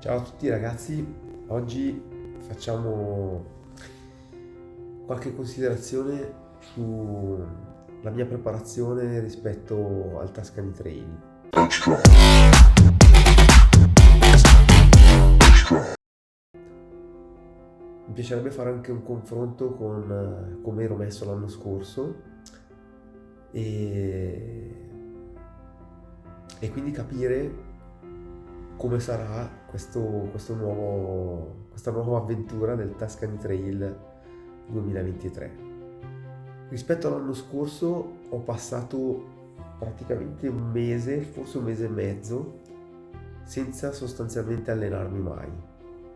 Ciao a tutti ragazzi, oggi facciamo qualche considerazione sulla mia preparazione rispetto al Tuscany Trail. Extra. Extra. Mi piacerebbe fare anche un confronto con come ero messo l'anno scorso e, e quindi capire come sarà questa nuova avventura del Tuscany Trail 2023. Rispetto all'anno scorso ho passato praticamente un mese, forse un mese e mezzo, senza sostanzialmente allenarmi mai.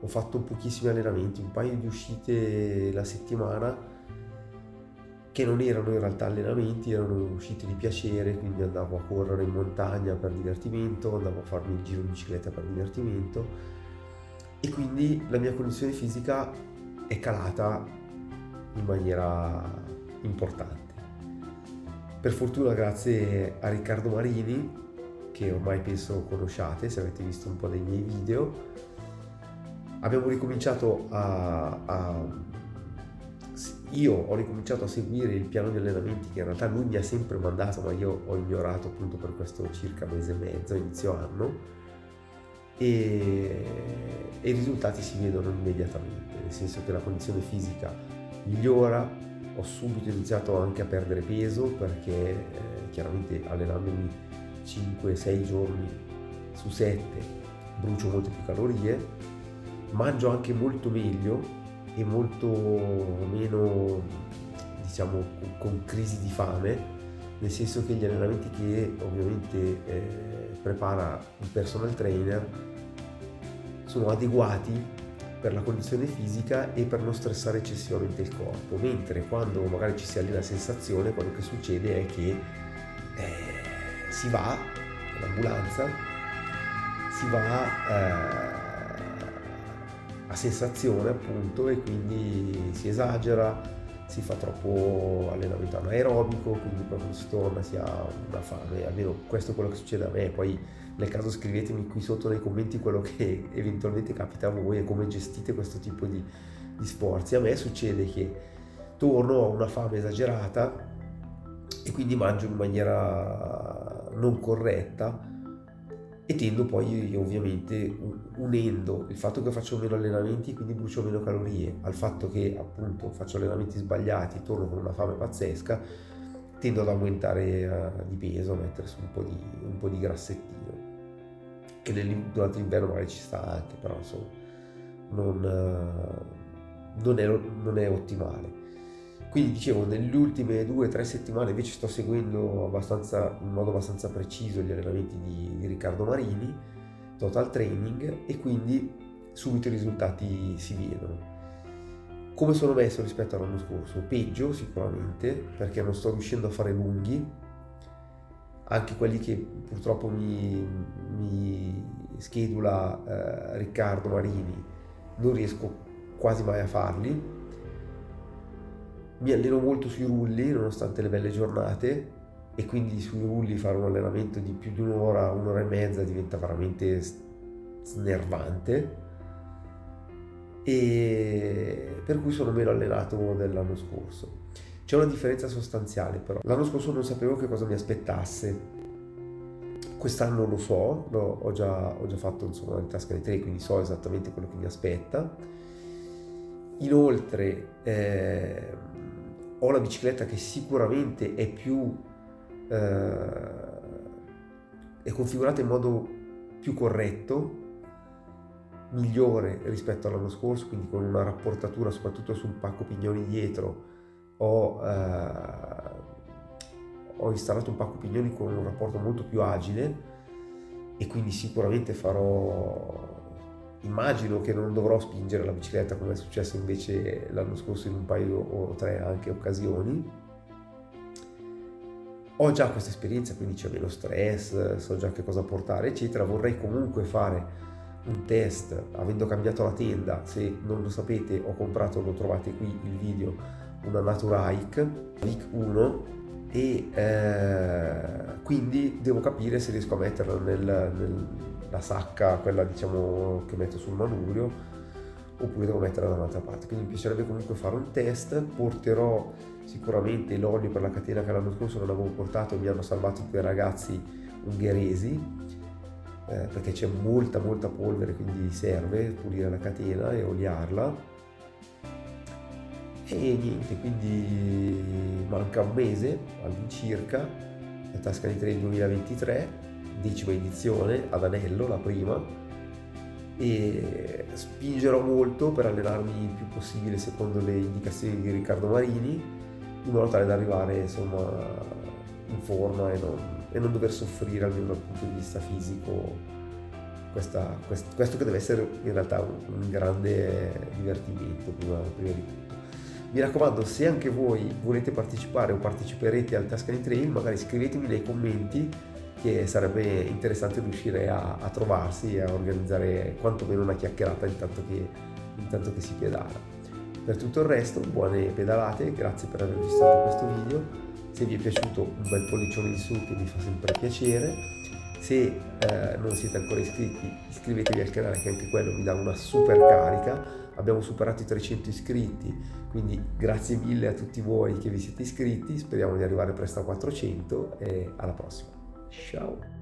Ho fatto pochissimi allenamenti, un paio di uscite la settimana che non erano in realtà allenamenti, erano uscite di piacere, quindi andavo a correre in montagna per divertimento, andavo a farmi il giro in bicicletta per divertimento e quindi la mia condizione fisica è calata in maniera importante. Per fortuna, grazie a Riccardo Marini, che ormai penso conosciate se avete visto un po' dei miei video, abbiamo ricominciato io ho ricominciato a seguire il piano di allenamenti che in realtà lui mi ha sempre mandato, ma io ho ignorato appunto per questo circa mese e mezzo, inizio anno, e i risultati si vedono immediatamente, nel senso che la condizione fisica migliora. Ho subito iniziato anche a perdere peso perché chiaramente allenandomi 5-6 giorni su 7 brucio molte più calorie, mangio anche molto meglio e molto meno, diciamo, con crisi di fame, nel senso che gli allenamenti che ovviamente prepara il personal trainer sono adeguati per la condizione fisica e per non stressare eccessivamente il corpo, mentre quando magari ci si allena a sensazione, quello che succede è che si va all'ambulanza, si va a sensazione appunto, e quindi si esagera, si fa troppo allenamento anaerobico, quindi poi quando si torna si ha una fame, almeno questo è quello che succede a me. Poi nel caso scrivetemi qui sotto nei commenti quello che eventualmente capita a voi e come gestite questo tipo di sforzi. A me succede che torno, ho una fame esagerata e quindi mangio in maniera non corretta e tendo poi ovviamente, unendo il fatto che faccio meno allenamenti, quindi brucio meno calorie, al fatto che appunto faccio allenamenti sbagliati, torno con una fame pazzesca, tendo ad aumentare di peso, a mettere su un po' di grassettino, che durante l'inverno magari ci sta anche, però insomma non è ottimale. Quindi dicevo, nelle ultime 2 o 3 settimane invece sto seguendo in modo abbastanza preciso gli allenamenti di Riccardo Marini, Total Training, e quindi subito i risultati si vedono. Come sono messo rispetto all'anno scorso? Peggio sicuramente, perché non sto riuscendo a fare lunghi, anche quelli che purtroppo mi schedula Riccardo Marini, non riesco quasi mai a farli. Mi alleno molto sui rulli nonostante le belle giornate, e quindi sui rulli fare un allenamento di più di un'ora, un'ora e mezza diventa veramente snervante, e per cui sono meno allenato dell'anno scorso. C'è una differenza sostanziale però. L'anno scorso non sapevo che cosa mi aspettasse. Quest'anno lo so, ho già fatto insomma il Tuscany Trail, quindi so esattamente quello che mi aspetta. Inoltre ho la bicicletta che sicuramente è configurata in modo più corretto, migliore rispetto all'anno scorso, quindi con una rapportatura soprattutto sul pacco pignoni dietro. Ho installato un pacco pignoni con un rapporto molto più agile, e quindi sicuramente immagino che non dovrò spingere la bicicletta come è successo invece l'anno scorso in un paio o 3 anche occasioni. Ho già questa esperienza, quindi c'è meno stress, so già che cosa portare eccetera. Vorrei comunque fare un test avendo cambiato la tenda. Se non lo sapete, ho comprato, lo trovate qui il video, una Natura Hike Vic 1, e quindi devo capire se riesco a metterla la sacca, quella diciamo che metto sul manubrio, oppure devo metterla da un'altra parte. Quindi mi piacerebbe comunque fare un test. Porterò sicuramente l'olio per la catena che l'anno scorso non avevo portato e mi hanno salvato quei ragazzi ungheresi, perché c'è molta polvere, quindi serve pulire la catena e oliarla. E niente, quindi manca un mese all'incirca, la Tuscany Trail 2023, 10ª edizione ad Anello, la prima, e spingerò molto per allenarmi il più possibile secondo le indicazioni di Riccardo Marini, in modo tale da arrivare insomma in forma e non dover soffrire, almeno dal punto di vista fisico, questo che deve essere in realtà un grande divertimento prima di tutto. Mi raccomando, se anche voi volete partecipare o parteciperete al Tuscany Trail, magari scrivetemi nei commenti, che sarebbe interessante riuscire a trovarsi e a organizzare quantomeno una chiacchierata intanto che si pedala. Per tutto il resto, buone pedalate, grazie per aver visto questo video. Se vi è piaciuto, un bel pollicione in su che mi fa sempre piacere. Se non siete ancora iscritti, iscrivetevi al canale, che anche quello vi dà una super carica. Abbiamo superato i 300 iscritti, quindi grazie mille a tutti voi che vi siete iscritti, speriamo di arrivare presto a 400 e alla prossima. Ciao!